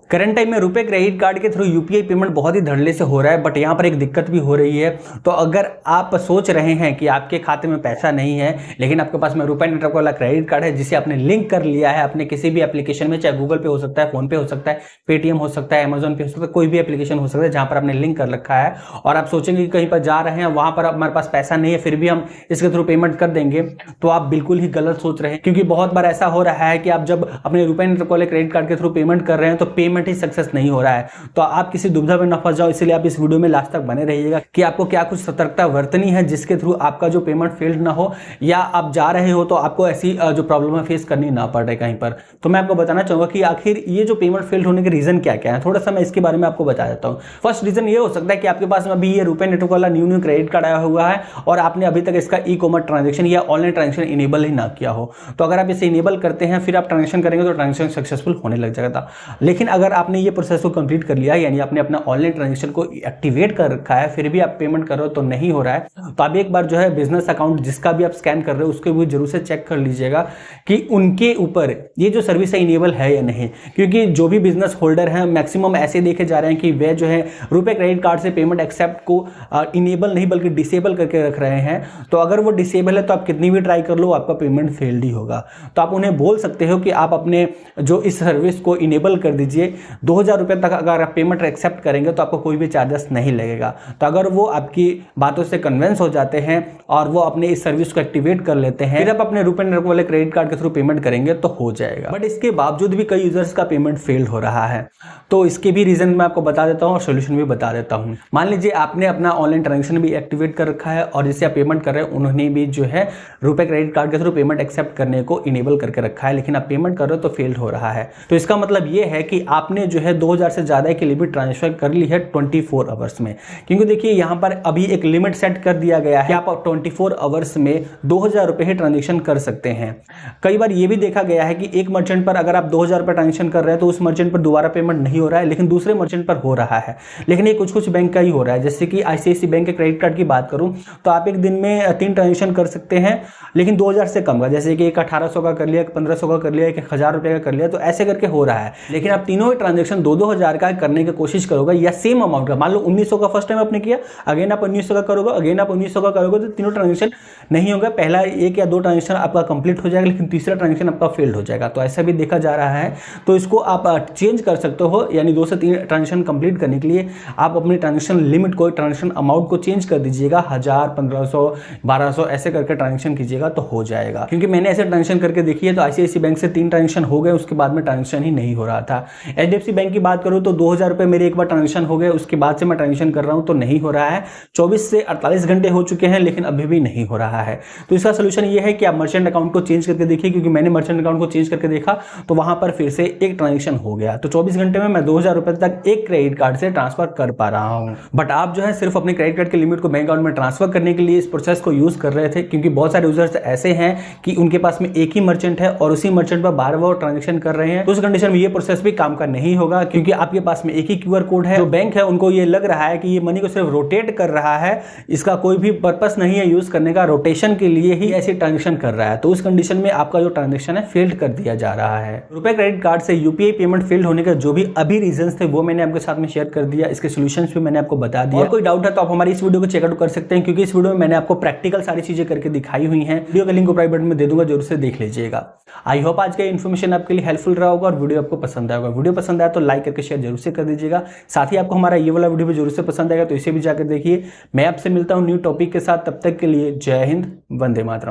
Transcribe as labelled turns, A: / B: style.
A: Current time में रुपए credit card के थ्रू यूपीआई पेमेंट बहुत ही धड़ल्ले से हो रहा है, बट यहाँ पर एक दिक्कत भी हो रही है। तो अगर आप सोच रहे हैं कि आपके खाते में पैसा नहीं है लेकिन आपके पास में रुपए नेटवर्क वाला क्रेडिट कार्ड है जिसे आपने लिंक कर लिया है अपने किसी भी एप्लीकेशन में, चाहे गूगल पे हो सकता है, फोन पे हो सकता है, पेटीएम हो सकता है, अमेजोन पे हो सकता है, कोई भी एप्लीकेशन हो सकता है जहां पर आपने लिंक कर रखा है, और आप सोचेंगे कि कहीं पर जा रहे हैं वहां पर हमारे पास पैसा नहीं है फिर भी हम इसके थ्रू पेमेंट कर देंगे, तो आप बिल्कुल ही गलत सोच रहे हैं। क्योंकि बहुत बार ऐसा हो रहा है कि आप जब अपने रुपए नेटवर्क वाले क्रेडिट कार्ड के थ्रू पेमेंट कर रहे हैं तो पेमेंट ही सक्सेस नहीं हो रहा है। तो आप किसी दुविधा में न फंस जाओ, इसलिए आप इस वीडियो में लास्ट तक बने रहिएगा कि आपको क्या कुछ सतर्कता बरतनी है जिसके थ्रू आपका जो पेमेंट फेल्ड ना हो, या आप जा रहे हो तो आपको ऐसी जो प्रॉब्लम है फेस करनी ना पड़े कहीं पर। तो मैं आपको बताना चाहूंगा कि आखिर ये जो पेमेंट फेल्ड होने के रीजन क्या क्या है, थोड़ा सा मैं इसके बारे में आपको बता देता हूँ। फर्स्ट रीजन ये हो सकता है कि आपके पास में अभी ये रुपए नेटवर्क वाला न्यू क्रेडिट कार्ड आया हुआ है और आपने अभी तक इसका ई कॉमर्स ट्रांजेक्शन या ऑनलाइन ट्रांजेक्शन इनेबल ही ना किया हो। तो अगर आप इसे इनेबल करते हैं फिर आप ट्रांजेक्शन करेंगे तो ट्रांजेक्शन सक्सेसफुल होने लग जाएगा। लेकिन अगर आपने ये प्रोसेस को कंप्लीट कर लिया, यानी आपने अपना ऑनलाइन ट्रांजेक्शन को एक्टिवेट कर रखा है, फिर भी आप पेमेंट कर रहे हो तो नहीं हो रहा है, तो आप एक बार जो है बिजनेस अकाउंट जिसका भी आप स्कैन कर रहे हो उसके भी जरूर से चेक कर लीजिएगा कि उनके ऊपर ये जो सर्विस है इनेबल है या नहीं। क्योंकि जो भी बिजनेस होल्डर हैं मैक्सिमम ऐसे देखे जा रहे हैं कि वे जो है रुपए क्रेडिट कार्ड से पेमेंट एक्सेप्ट को इनेबल नहीं बल्कि डिसेबल करके रख रहे हैं। तो अगर वो डिसेबल है तो आप कितनी भी ट्राई कर लो आपका पेमेंट फेल्ड ही होगा। तो आप उन्हें बोल सकते हो कि आप अपने जो इस सर्विस को इनेबल कर दीजिए, 2000 रुपये तक अगर आप पेमेंट एक्सेप्ट करेंगे तो आपको कोई भी चार्जेस नहीं लगेगा। तो अगर वो आपकी बातों से कन्विंस हो जाते हैं और वो अपने इस सर्विस को एक्टिवेट कर लेते हैं, फिर आप अपने रुपए नेटवर्क वाले क्रेडिट कार्ड के थ्रू पेमेंट करेंगे तो हो जाएगा। बट इसके बावजूद भी कई यूजर्स का पेमेंट फेल्ड हो रहा है, तो इसके भी रीजन मैं आपको बता देता हूं और सोल्यूशन भी बता देता हूं। मान लीजिए आपने अपना ऑनलाइन ट्रांजेक्शन भी एक्टिवेट कर रखा है और जिससे आप पेमेंट कर रहे हैं उन्होंने भी जो है रुपए क्रेडिट कार्ड के थ्रू पेमेंट एक्सेप्ट करने को इनेबल करके रखा है, लेकिन आप पेमेंट कर रहे हो तो फेल्ड हो रहा है। तो इसका मतलब ये है कि आपने जो है 2000 से ज्यादा की लिमिट ट्रांसफर कर ली है 24 आवर्स में। क्योंकि देखिए यहाँ पर अभी एक लिमिट सेट कर दिया गया है कि आप 24 आवर्स में 2000 रुपए ही ट्रांजेक्शन कर सकते हैं। कई बार ये भी देखा गया है कि एक मर्चेंट पर अगर आप 2000 रुपए ट्रांजेक्शन कर रहे हैं तो उस मर्चेंट पर दोबारा पेमेंट नहीं हो रहा है, लेकिन दूसरे मर्चेंट पर हो रहा है। लेकिन ये कुछ बैंक का ही हो रहा है। जैसे कि आईसीआईसीआई बैंक के क्रेडिट कार्ड की बात करूं तो आप एक दिन में 3 ट्रांजेक्शन कर सकते हैं, लेकिन 2000 से कम का, जैसे कि एक 1800 का कर लिया, एक 1500 का कर लिया, एक 1000 रुपए का कर लिया, तो ऐसे करके हो रहा है। लेकिन आप तीनों ही ट्रांजेक्शन 2-2000 का करने की कोशिश करोगे या सेम अमाउंट का, मान लो 1900 का फर्स्ट टाइम आपने किया, अगेन आप 1900 का करोगे, अगेन आप 1900 का करोगे, तो तीनों ट्रांजेक्शन नहीं होगा। पहला एक या दो ट्रांजेक्शन आपका कंप्लीट हो जाएगा लेकिन तीसरा ट्रांजेक्शन आपका फेल्ड हो जाएगा। तो ऐसा भी देखा जा रहा है। तो इसको आप चेंज कर सकते हो, यानी 2 से 3 ट्रांजेक्शन कंप्लीट करने के लिए आप अपनी ट्रांजेक्शन लिमिट को, ट्रांजेक्शन अमाउंट को चेंज कर दीजिएगा। 1000, 1500, 1200 ऐसे करके ट्रांजेक्शन कीजिएगा तो हो जाएगा। क्योंकि मैंने ऐसे ट्रांजेक्शन करके देखी है तो आईसीआईसीआई बैंक से 3 ट्रांजेक्शन हो गए, उसके बाद में ट्रांजेक्शन ही नहीं हो रहा था। एचडीएफसी बैंक की बात करूं तो 2000 रुपए मेरे एक बार ट्रांजेक्शन हो गए, उसके बाद से मैं ट्रांजेक्शन कर रहा हूं तो नहीं हो रहा है। 24 से 48 घंटे हो चुके हैं लेकिन अभी भी नहीं हो रहा है। तो इसका सोल्यूशन ये है कि आप मर्चेंट अकाउंट को चेंज करके देखिए, क्योंकि मैंने मर्चेंट अकाउंट को चेंज करके देखा तो वहां पर फिर से एक ट्रांजेक्शन हो गया। तो 24 घंटे में मैं 2000 रुपए तक एक क्रेडिट कार्ड से ट्रांसफर कर पा रहा हूं। बट आप जो है सिर्फ अपने क्रेडिट कार्ड की लिमिट को बैंक अकाउंट में ट्रांसफर करने के लिए इस प्रोसेस को यूज कर रहे थे, क्योंकि बहुत सारे यूजर्स ऐसे हैं कि उनके पास में एक ही मर्चेंट है और उसी मर्चेंट पर बार-बार ट्रांजेक्शन कर रहे हैं। तो उस कंडीशन में ये प्रोसेस भी काम का नहीं होगा, क्योंकि आपके पास में एक ही क्यूआर कोड है। जो बैंक है उनको ये लग रहा है कि ये मनी को सिर्फ रोटेट कर रहा है, इसका कोई भी पर्पस नहीं है यूज करने का, रोटेशन के लिए ही ऐसी ट्रांजेक्शन कर रहा है। तो उस कंडीशन में आपका जो ट्रांजेक्शन है फेल्ड कर दिया जा रहा है। रुपए क्रेडिट कार्ड से यूपीआई पेमेंट फेल्ड होने का जो भी अभी रीजंस थे वो मैंने आपके साथ में शेयर कर दिया, इसके सॉल्यूशंस भी मैंने आपको बता दिया। और कोई डाउट है तो आप हमारी इस वीडियो को चेकआउट कर सकते हैं, क्योंकि इस वीडियो में मैंने आपको प्रैक्टिकल सारी चीजें करके दिखाई हुई हैं। वीडियो का लिंक प्राइवेट में दे दूंगा, जरूर से देख लीजिएगा। आई होप आज का इन्फॉर्मेशन आपके लिए हेल्पफुल रहा होगा और वीडियो आपको पसंद आएगा। वीडियो पसंद आया तो लाइक करके शेयर जरूर से कर दीजिएगा। साथ ही आपको हमारा ये वाला वीडियो भी जरूर से पसंद आएगा तो इसे भी जाकर देखिए। मैं आपसे मिलता हूं न्यू टॉपिक के साथ, तब तक के लिए जय हिंद, वंदे मातरम।